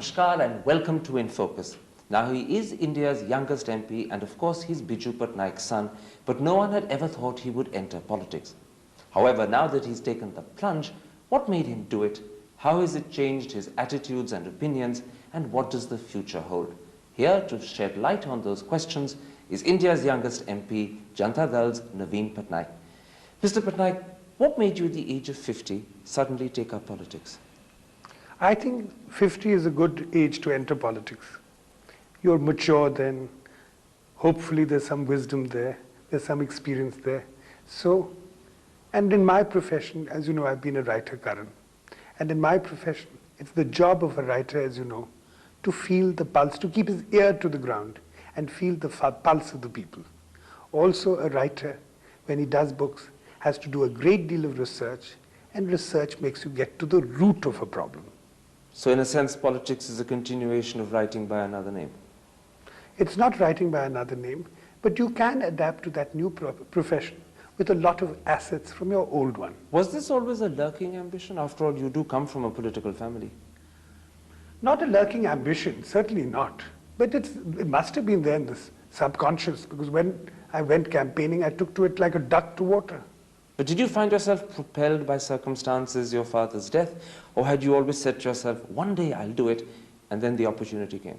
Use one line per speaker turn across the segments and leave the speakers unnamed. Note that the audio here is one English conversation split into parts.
Namaskar and welcome to In Focus. Now he is India's youngest MP and of course he's Biju Patnaik's son, but no one had ever thought he would enter politics. However, now that he's taken the plunge, what made him do it? How has it changed his attitudes and opinions, and what does the future hold? Here to shed light on those questions is India's youngest MP, Janata Dal's Naveen Patnaik. Mr. Patnaik, what made you at the age of 50 suddenly take up politics?
I think 50 is a good age to enter politics. You're mature then, hopefully there's some wisdom there, there's some experience there. So, and in my profession, as you know, I've been a writer, Karan. And in my profession, it's the job of a writer, as you know, to feel the pulse, to keep his ear to the ground and feel the pulse of the people. Also, a writer, when he does books, has to do a great deal of research, and research makes you get to the root of a problem.
So in a sense, politics is a continuation of writing by another name.
It's not writing by another name, but you can adapt to that new profession with a lot of assets from your old one.
Was this always a lurking ambition? After all, you do come from a political family.
Not a lurking ambition, certainly not. But it must have been there in this subconscious, because when I went campaigning, I took to it like a duck to water.
But did you find yourself propelled by circumstances, your father's death, or had you always said to yourself, one day I'll do it, and then the opportunity came?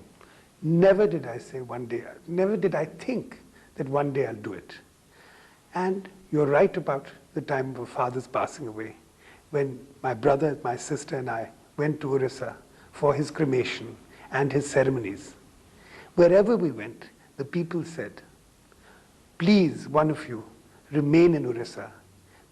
Never did I say one day, never did I think that one day I'll do it. And you're right about the time of father's passing away, when my brother, my sister and I went to Odisha for his cremation and his ceremonies. Wherever we went, the people said, please, one of you, remain in Odisha.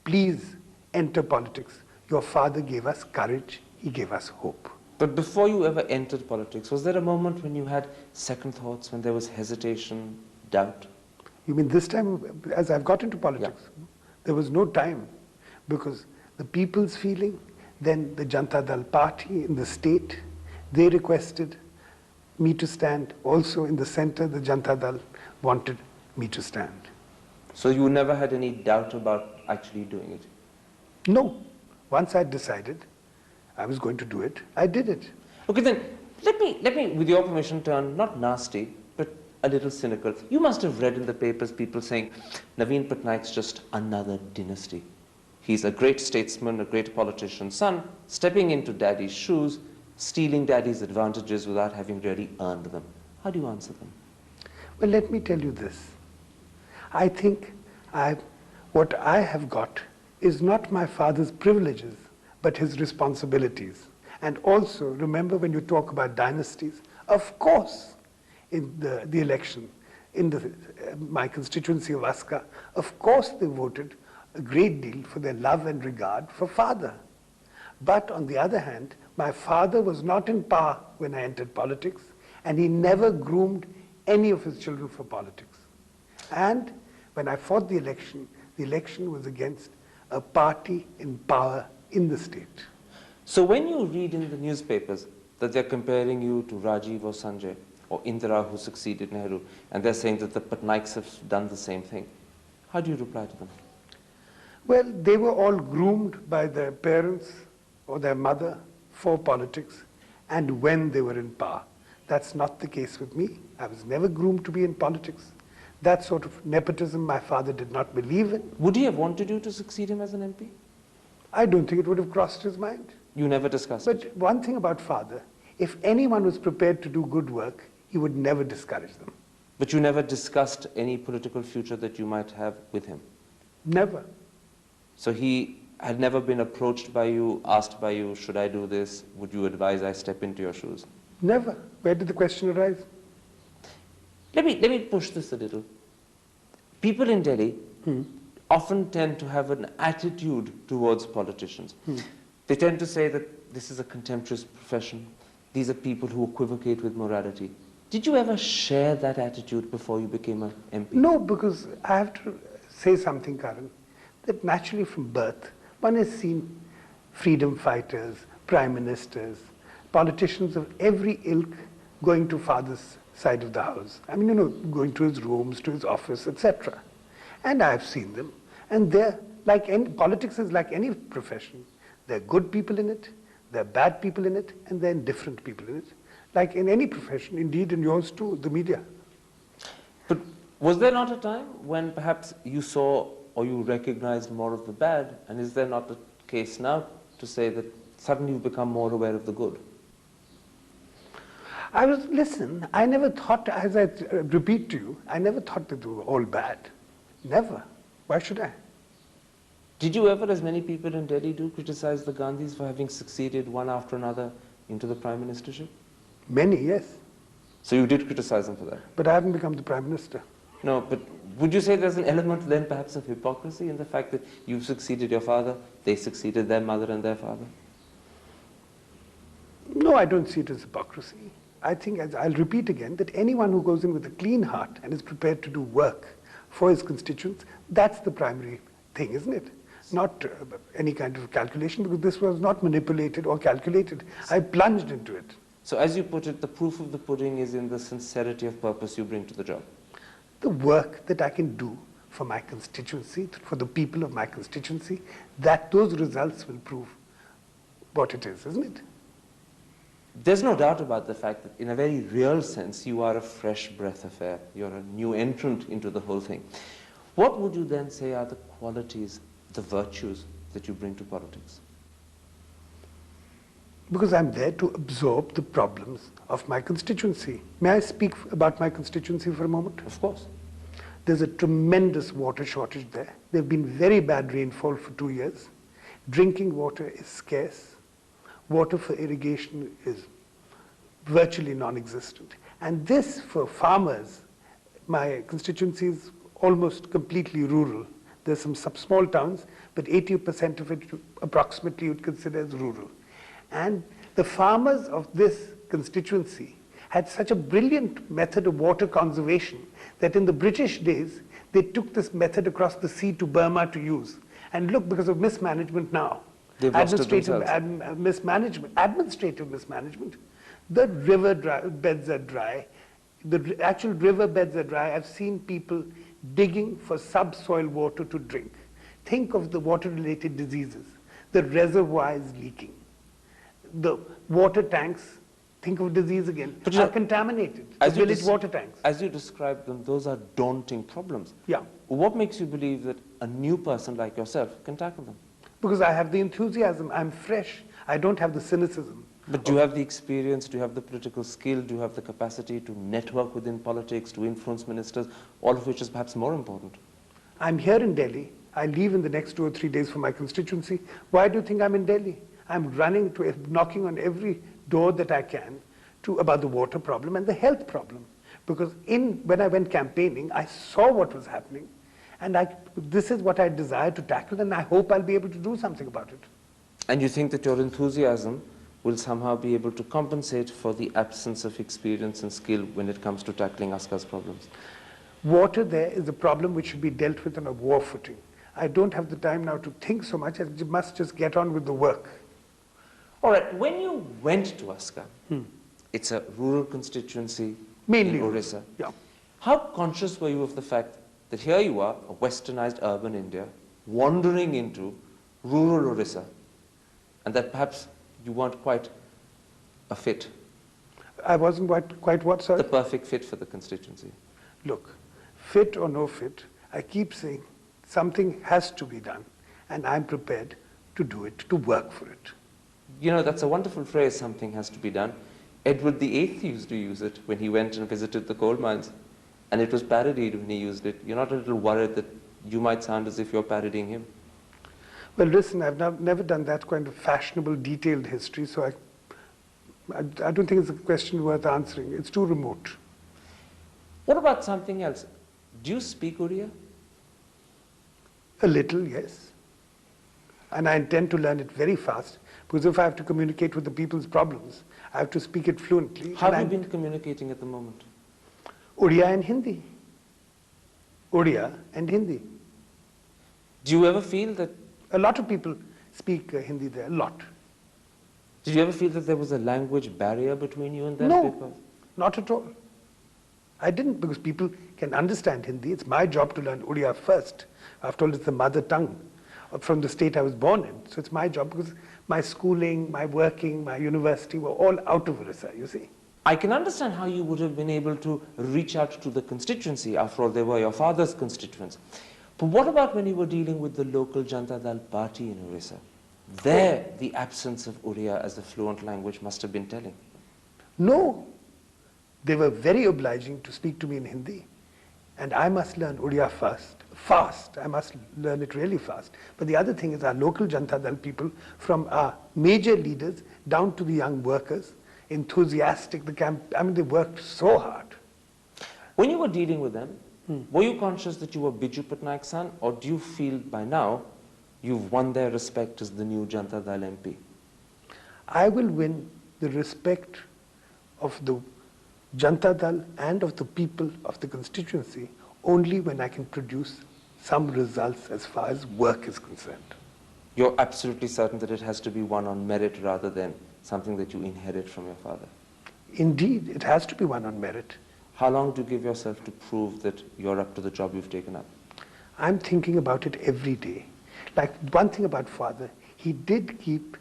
Please enter politics. Your father gave us courage, he gave us hope.
But before you ever entered politics, was there a moment when you had second thoughts, when there was hesitation, doubt?
You mean this time, as I've got into politics? Yeah. There was no time, because the people's feeling, then the Janata Dal party in the state, they requested me to stand. Also in the center, the Janata Dal wanted me to stand.
So you never had any doubt about actually doing it?
No. Once I decided I was going to do it, I did it.
Okay, then let me, with your permission, turn not nasty, but a little cynical. You must have read in the papers people saying, Naveen Patnaik's just another dynasty. He's a great statesman, a great politician's son, stepping into daddy's shoes, stealing daddy's advantages without having really earned them. How do you answer them?
Well, let me tell you this. I think what I have got is not my father's privileges, but his responsibilities. And also, remember when you talk about dynasties, of course, in the election, in my constituency of Aska, of course they voted a great deal for their love and regard for father. But on the other hand, my father was not in power when I entered politics, and he never groomed any of his children for politics. And when I fought the election was against a party in power in the state.
So when you read in the newspapers that they're comparing you to Rajiv or Sanjay, or Indira who succeeded Nehru, and they're saying that the Patnaiks have done the same thing, how do you reply to them?
Well, they were all groomed by their parents or their mother for politics, and when they were in power. That's not the case with me. I was never groomed to be in politics. That sort of nepotism my father did not believe in.
Would he have wanted you to succeed him as an MP?
I don't think it would have crossed his mind.
You never discussed it?
But one thing about father, if anyone was prepared to do good work, he would never discourage them.
But you never discussed any political future that you might have with him?
Never.
So he had never been approached by you, asked by you, should I do this? Would you advise I step into your shoes?
Never. Where did the question arise?
Let me push this a little. People in Delhi often tend to have an attitude towards politicians. They tend to say that this is a contemptuous profession. These are people who equivocate with morality. Did you ever share that attitude before you became an MP?
No, because I have to say something, Karan, that naturally from birth, one has seen freedom fighters, prime ministers, politicians of every ilk going to father's side of the house. I mean, you know, going to his rooms, to his office, etc. And I've seen them. And they're like politics is like any profession. There are good people in it, there are bad people in it, and there are indifferent people in it. like in any profession, indeed in yours too, the media.
But was there not a time when perhaps you saw or you recognized more of the bad, and is there not a case now to say that suddenly you've become more aware of the good?
Listen, I never thought, as I repeat to you, I never thought that they were all bad. Never. Why should I?
Did you ever, as many people in Delhi do, criticize the Gandhis for having succeeded one after another into the prime ministership?
Many, yes.
So you did criticize them for that?
But I haven't become the prime minister.
No, but would you say there's an element then perhaps of hypocrisy in the fact that you've succeeded your father, they succeeded their mother and their father?
No, I don't see it as hypocrisy. I think, as I'll repeat again, that anyone who goes in with a clean heart and is prepared to do work for his constituents, that's the primary thing, isn't it? Not any kind of calculation, because this was not manipulated or calculated. I plunged into it.
So as you put it, the proof of the pudding is in the sincerity of purpose you bring to the job.
The work that I can do for my constituency, for the people of my constituency, that those results will prove what it is, isn't it?
There's no doubt about the fact that in a very real sense, you are a fresh breath of air. You're a new entrant into the whole thing. What would you then say are the qualities, the virtues that you bring to politics?
Because I'm there to absorb the problems of my constituency. May I speak about my constituency for a moment?
Of course.
There's a tremendous water shortage there. There have been very bad rainfall for 2 years. Drinking water is scarce. Water for irrigation is virtually non-existent. And this, for farmers, my constituency is almost completely rural. There's some small towns, but 80% of it approximately you would consider as rural. And the farmers of this constituency had such a brilliant method of water conservation that in the British days, they took this method across the sea to Burma to use. And look, because of mismanagement now, administrative mismanagement, the river beds are dry. The actual river beds are dry. I've seen people digging for subsoil water to drink. Think of the water-related diseases. The reservoirs leaking. The water tanks, think of disease again, are contaminated. The village water tanks.
As you describe them, those are daunting problems.
Yeah.
What makes you believe that a new person like yourself can tackle them?
Because I have the enthusiasm. I'm fresh. I don't have the cynicism.
But do you have the experience, do you have the political skill, do you have the capacity to network within politics, to influence ministers, all of which is perhaps more important?
I'm here in Delhi. I leave in the next 2 or 3 days for my constituency. Why do you think I'm in Delhi? I'm running to, knocking on every door that I can about the water problem and the health problem. Because when I went campaigning, I saw what was happening. And this is what I desire to tackle, and I hope I'll be able to do something about it.
And you think that your enthusiasm will somehow be able to compensate for the absence of experience and skill when it comes to tackling Askar's problems?
Water there is a problem which should be dealt with on a war footing. I don't have the time now to think so much. I must just get on with the work.
All right, when you went to Askar, it's a rural constituency
Mainly
in Odisha.
Yeah.
How conscious were you of the fact that here you are, a westernized urban India, wandering into rural Odisha, and that perhaps you weren't quite a fit?
I wasn't quite what, sorry?
The perfect fit for the constituency.
Look, fit or no fit, I keep saying something has to be done, and I'm prepared to do it, to work for it.
You know, that's a wonderful phrase, something has to be done. Edward VIII used to use it when he went and visited the coal mines, and it was parodied when he used it. You're not a little worried that you might sound as if you're parodying him?
Well, listen, I've never done that kind of fashionable, detailed history, so I don't think it's a question worth answering. It's too remote.
What about something else? Do you speak Odia?
A little, yes. And I intend to learn it very fast, because if I have to communicate with the people's problems, I have to speak it fluently.
How have you been communicating at the moment?
Odia and Hindi. Odia and Hindi.
Do you ever feel that...
A lot of people speak Hindi there, a lot.
Did you ever feel that there was a language barrier between you and them?
No, not at all. I didn't, because people can understand Hindi. It's my job to learn Odia first. After all, it's the mother tongue from the state I was born in. So it's my job, because my schooling, my working, my university were all out of Orissa, you see.
I can understand how you would have been able to reach out to the constituency. After all, they were your father's constituents. But what about when you were dealing with the local Janata Dal party in Odisha? There, the absence of Oriya as a fluent language must have been telling.
No, they were very obliging to speak to me in Hindi. And I must learn Oriya fast. I must learn it really fast. But the other thing is our local Janata Dal people, from our major leaders down to the young workers, enthusiastic, they worked so hard.
When you were dealing with them, were you conscious that you were Biju Patnaik's son, or do you feel by now you've won their respect as the new Janata Dal MP?
I will win the respect of the Janata Dal and of the people of the constituency only when I can produce some results as far as work is concerned.
You're absolutely certain that it has to be won on merit rather than something that you inherit from your father?
Indeed, it has to be won on merit.
How long do you give yourself to prove that you're up to the job you've taken up?
I'm thinking about it every day. Like one thing about father, he did keep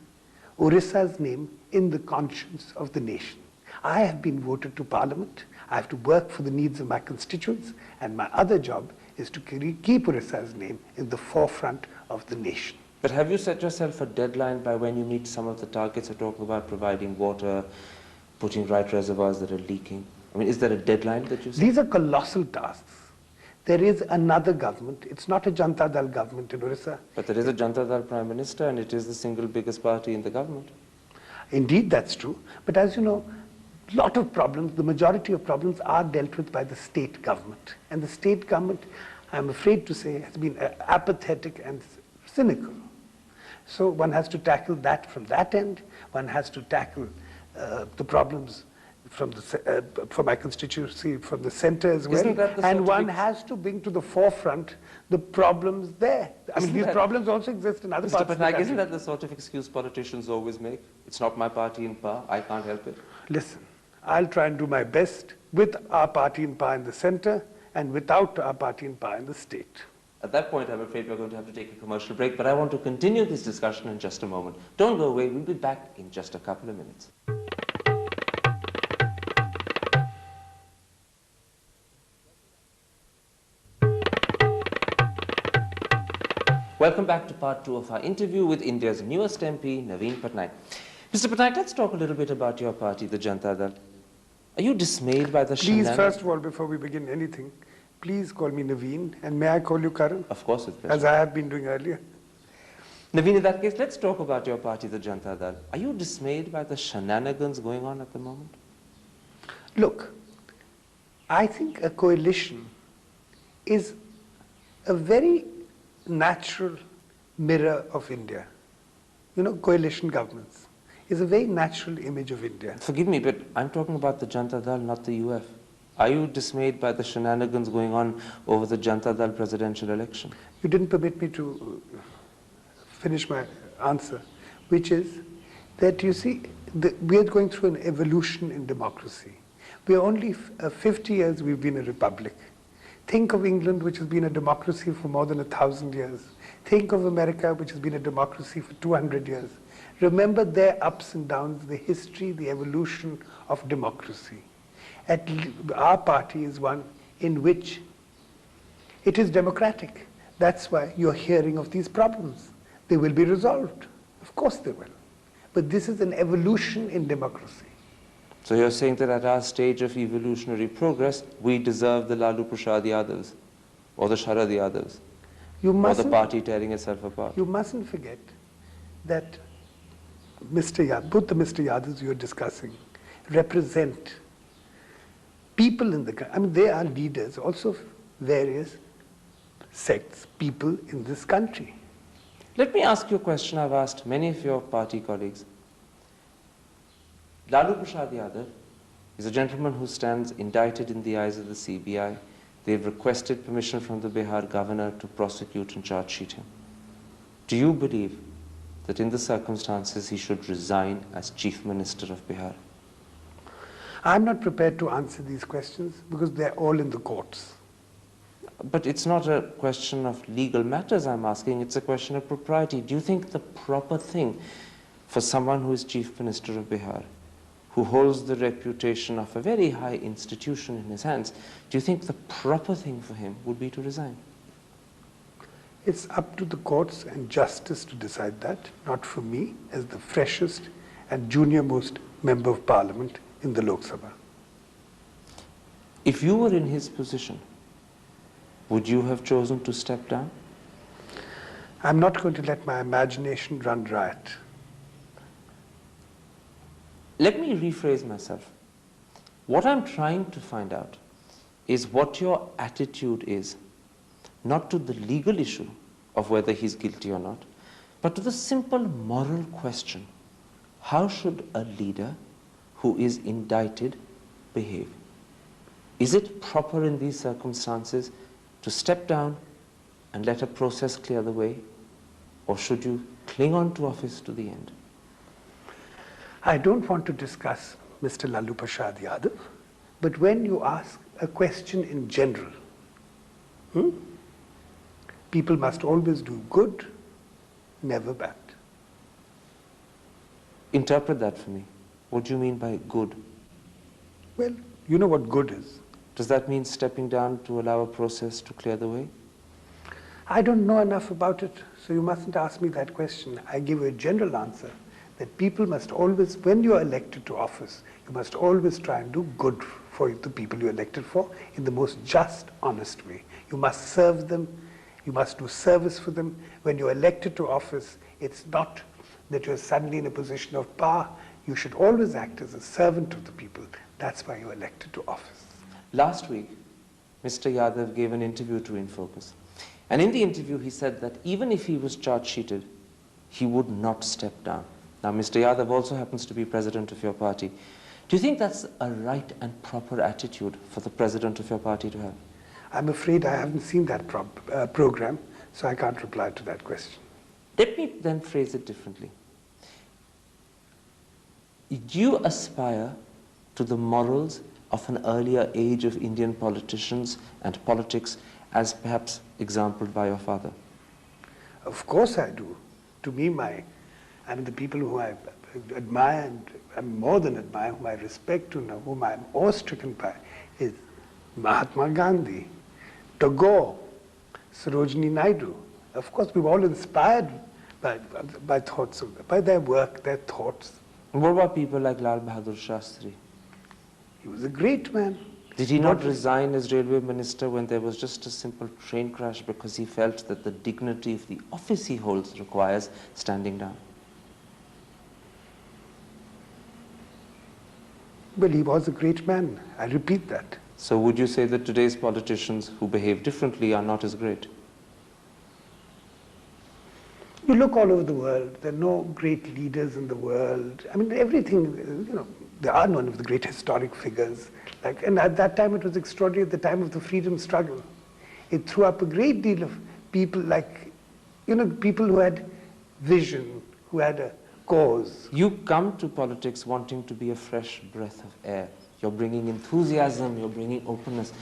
Odisha's name in the conscience of the nation. I have been voted to parliament. I have to work for the needs of my constituents, and my other job is to keep Odisha's name in the forefront of the nation.
But have you set yourself a deadline by when you meet some of the targets you're talking about, providing water, putting right reservoirs that are leaking? I mean, is there a deadline that you set?
These are colossal tasks. There is another government. It's not a Janata Dal government in Odisha.
But there is a Janata Dal Prime Minister, and it is the single biggest party in the government.
Indeed, that's true. But as you know, a lot of problems, the majority of problems are dealt with by the state government. And the state government, I'm afraid to say, has been apathetic and cynical. So one has to tackle that from that end. One has to tackle the problems from for my constituency, from the center as well. And one has to bring to the forefront the problems there. I mean, these problems also exist in other parts of the country.
Isn't that the sort of excuse politicians always make? It's not my party in power, I can't help it.
Listen, I'll try and do my best with our party in power in the center and without our party in power in the state.
At that point, I'm afraid we're going to have to take a commercial break, but I want to continue this discussion in just a moment. Don't go away, we'll be back in just a couple of minutes. Welcome back to part 2 of our interview with India's newest MP, Naveen Patnaik. Mr. Patnaik, let's talk a little bit about your party, the Janata Dal. Are you dismayed by the
Please, first of all, before we begin anything, please call me Naveen, and may I call you Karan?
Of course, with pleasure.
As I have been doing earlier.
Naveen, in that case, let's talk about your party, the Janata Dal. Are you dismayed by the shenanigans going on at the moment?
Look, I think a coalition is a very natural mirror of India. You know, coalition governments is a very natural image of India.
Forgive me, but I'm talking about the Janata Dal, not the UF. Are you dismayed by the shenanigans going on over the Janata Dal presidential election?
You didn't permit me to finish my answer, which is that, you see, we are going through an evolution in democracy. We are only 50 years we've been a republic. Think of England, which has been a democracy for more than 1,000 years. Think of America, which has been a democracy for 200 years. Remember their ups and downs, the history, the evolution of democracy. Our party is one in which it is democratic. That's why you're hearing of these problems. They will be resolved. Of course they will. But this is an evolution in democracy.
So you're saying that at our stage of evolutionary progress, we deserve the Lalu Prasad Yadavs, or the Sharad Yadavs, or the party tearing itself apart.
You mustn't forget that both the Mr. Yadavs you're discussing represent people in the country. I mean, they are leaders also of various sects, people in this country.
Let me ask you a question I've asked many of your party colleagues. Lalu Prasad Yadav is a gentleman who stands indicted in the eyes of the CBI. They've requested permission from the Bihar governor to prosecute and charge sheet him. Do you believe that in the circumstances he should resign as Chief Minister of Bihar?
I'm not prepared to answer these questions because they're all in the courts.
But it's not a question of legal matters I'm asking, it's a question of propriety. Do you think the proper thing for someone who is Chief Minister of Bihar who holds the reputation of a very high institution in his hands, do you think the proper thing for him would be to resign?
It's up to the courts and justice to decide that, not for me as the freshest and junior-most member of parliament in the Lok Sabha.
If you were in his position, would you have chosen to step down?
I'm not going to let my imagination run riot.
Let me rephrase myself. What I'm trying to find out is what your attitude is, not to the legal issue of whether he's guilty or not, but to the simple moral question: how should a leader who is indicted behave? Is it proper in these circumstances to step down and let a process clear the way, or should you cling on to office to the end?
I don't want to discuss Mr. Lalu Prasad Yadav, but when you ask a question in general, people must always do good, never bad.
Interpret that for me. What do you mean by good?
Well, you know what good is.
Does that mean stepping down to allow a process to clear the way?
I don't know enough about it, so you mustn't ask me that question. I give you a general answer, that people must always, when you are elected to office, you must always try and do good for the people you elected for in the most just, honest way. You must serve them, you must do service for them. When you're elected to office, it's not that you're suddenly in a position of power. You should always act as a servant of the people. That's why you're elected to office.
Last week, Mr. Yadav gave an interview to InFocus. And in the interview, he said that even if he was charge-sheeted, he would not step down. Now, Mr. Yadav also happens to be president of your party. Do you think that's a right and proper attitude for the president of your party to have?
I'm afraid I haven't seen that program, so I can't reply to that question.
Let me then phrase it differently. Do you aspire to the morals of an earlier age of Indian politicians and politics, as perhaps exampled by your father?
Of course I do. To me, the people who I admire and more than admire, whom I respect, whom I'm awe-stricken by, is Mahatma Gandhi, Tagore, Sarojini Naidu. Of course, we were all inspired by thoughts of them, by their work, their thoughts.
And what about people like Lal Bahadur Shastri?
He was a great man.
Did he not resign as railway minister when there was just a simple train crash because he felt that the dignity of the office he holds requires standing down?
Well, he was a great man. I repeat that.
So would you say that today's politicians who behave differently are not as great?
You look all over the world. There are no great leaders in the world. I mean, everything, there are none of the great historic figures. And at that time, it was extraordinary, at the time of the freedom struggle. It threw up a great deal of people people who had vision, who had a cause.
You come to politics wanting to be a fresh breath of air. You're bringing enthusiasm, you're bringing openness.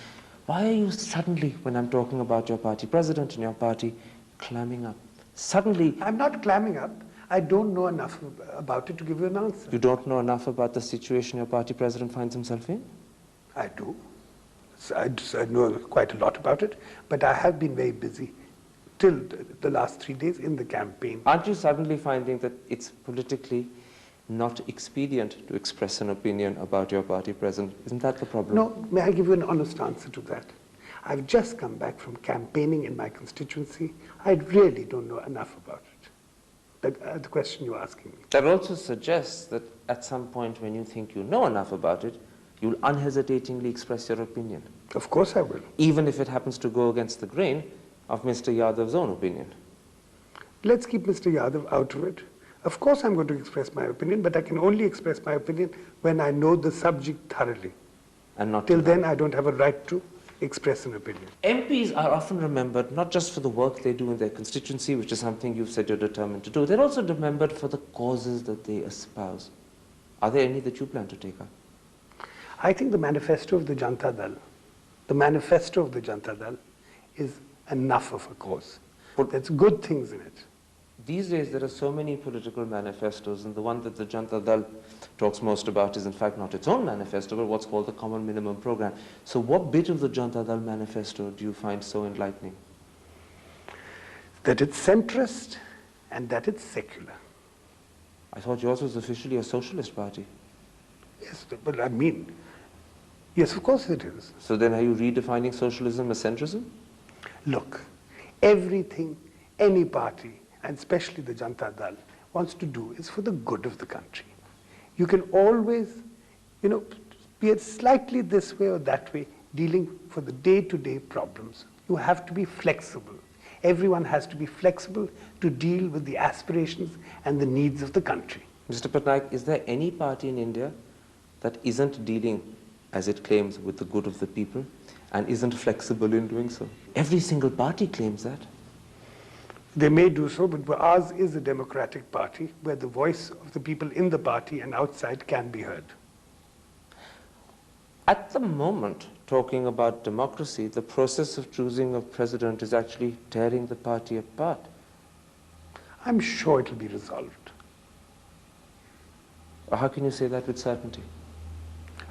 Why are you suddenly, when I'm talking about your party president and your party, clamming up? Suddenly...
I'm not clamming up. I don't know enough about it to give you an answer.
You don't know enough about the situation your party president finds himself in?
I do. I know quite a lot about it, but I have been very busy till the last 3 days in the campaign.
Aren't you suddenly finding that it's politically not expedient to express an opinion about your party president? Isn't that the problem?
No, may I give you an honest answer to that? I've just come back from campaigning in my constituency. I really don't know enough about it. The question you're asking me.
That also suggests that at some point when you think you know enough about it, you'll unhesitatingly express your opinion.
Of course I will.
Even if it happens to go against the grain of Mr. Yadav's own opinion.
Let's keep Mr. Yadav out of it. Of course I'm going to express my opinion, but I can only express my opinion when I know the subject thoroughly.
And not
till then, I don't have a right to express an opinion.
MPs are often remembered not just for the work they do in their constituency, which is something you've said you're determined to do. They're also remembered for the causes that they espouse. Are there any that you plan to take up?
I think the manifesto of the Janata Dal, is enough of a cause. But there's good things in it.
These days, there are so many political manifestos, and the one that the Janata Dal talks most about is in fact not its own manifesto, but what's called the Common Minimum Program. So what bit of the Janata Dal manifesto do you find so enlightening?
That it's centrist and that it's secular.
I thought yours was officially a socialist party.
Yes, but I mean, yes, of course it is.
So then are you redefining socialism as centrism?
Look, everything any party, and especially the Janata Dal, wants to do is for the good of the country. You can always, be it slightly this way or that way, dealing for the day-to-day problems. You have to be flexible. Everyone has to be flexible to deal with the aspirations and the needs of the country.
Mr. Patnaik, is there any party in India that isn't dealing, as it claims, with the good of the people and isn't flexible in doing so? Every single party claims that.
They may do so, but ours is a democratic party where the voice of the people in the party and outside can be heard.
At the moment, talking about democracy, the process of choosing a president is actually tearing the party apart.
I'm sure it will be resolved.
How can you say that with certainty?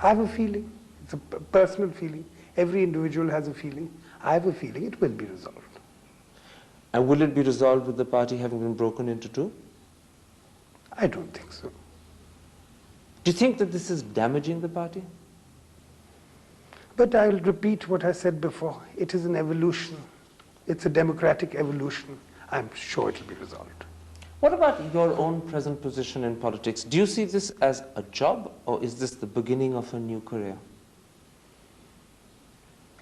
I have a feeling. It's a personal feeling. Every individual has a feeling. I have a feeling it will be resolved.
And will it be resolved with the party having been broken into two?
I don't think so.
Do you think that this is damaging the party?
But I'll repeat what I said before. It is an evolution. It's a democratic evolution. I'm sure it will be resolved.
What about your own present position in politics? Do you see this as a job, or is this the beginning of a new career?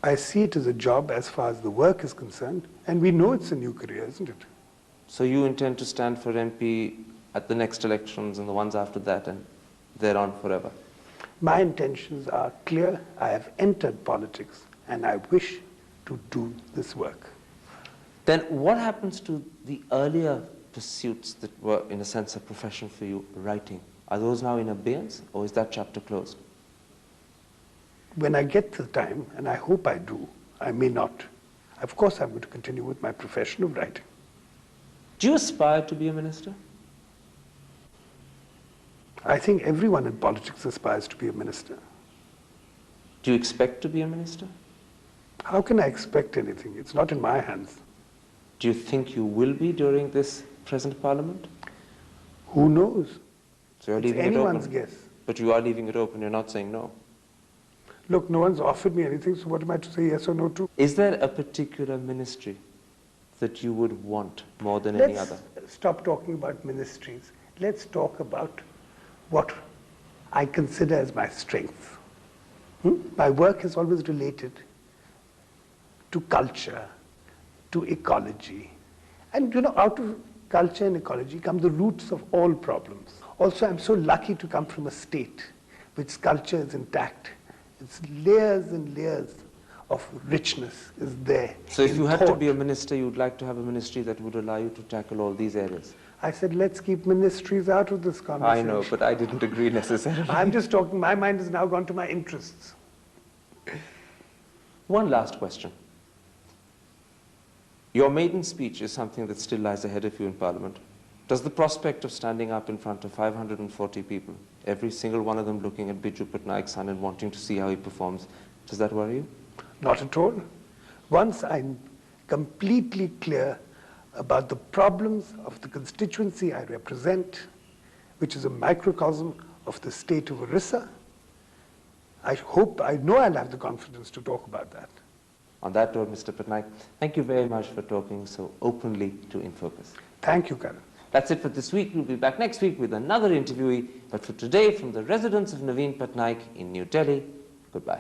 I see it as a job as far as the work is concerned, and we know it's a new career, isn't it?
So you intend to stand for MP at the next elections and the ones after that and thereon forever?
My intentions are clear. I have entered politics, and I wish to do this work.
Then what happens to the earlier pursuits that were, in a sense, a profession for you, writing? Are those now in abeyance, or is that chapter closed?
When I get the time, and I hope I do, I may not. Of course, I'm going to continue with my profession of writing.
Do you aspire to be a minister?
I think everyone in politics aspires to be a minister.
Do you expect to be a minister?
How can I expect anything? It's not in my hands.
Do you think you will be during this present parliament?
Who knows?
So you're
It's
leaving it open.
anyone's guess.
But you are leaving it open, you're not saying no.
Look, no one's offered me anything, so what am I to say yes or no to?
Is there a particular ministry that you would want more than any other?
Let's stop talking about ministries. Let's talk about what I consider as my strength. My work is always related to culture, to ecology. And out of culture and ecology come the roots of all problems. Also, I'm so lucky to come from a state which culture is intact. It's layers and layers of richness is there.
So if you had to be a minister, you'd like to have a ministry that would allow you to tackle all these areas?
I said, let's keep ministries out of this conversation.
I know, but I didn't agree necessarily.
I'm just talking, my mind has now gone to my interests.
One last question. Your maiden speech is something that still lies ahead of you in Parliament. Does the prospect of standing up in front of 540 people, every single one of them looking at Biju Patnaik's son and wanting to see how he performs, does that worry you?
Not at all. Once I'm completely clear about the problems of the constituency I represent, which is a microcosm of the state of Odisha, I know I'll have the confidence to talk about that.
On that note, Mr. Patnaik, thank you very much for talking so openly to InFocus.
Thank you, Karan.
That's it for this week. We'll be back next week with another interviewee. But for today, from the residence of Naveen Patnaik in New Delhi, goodbye.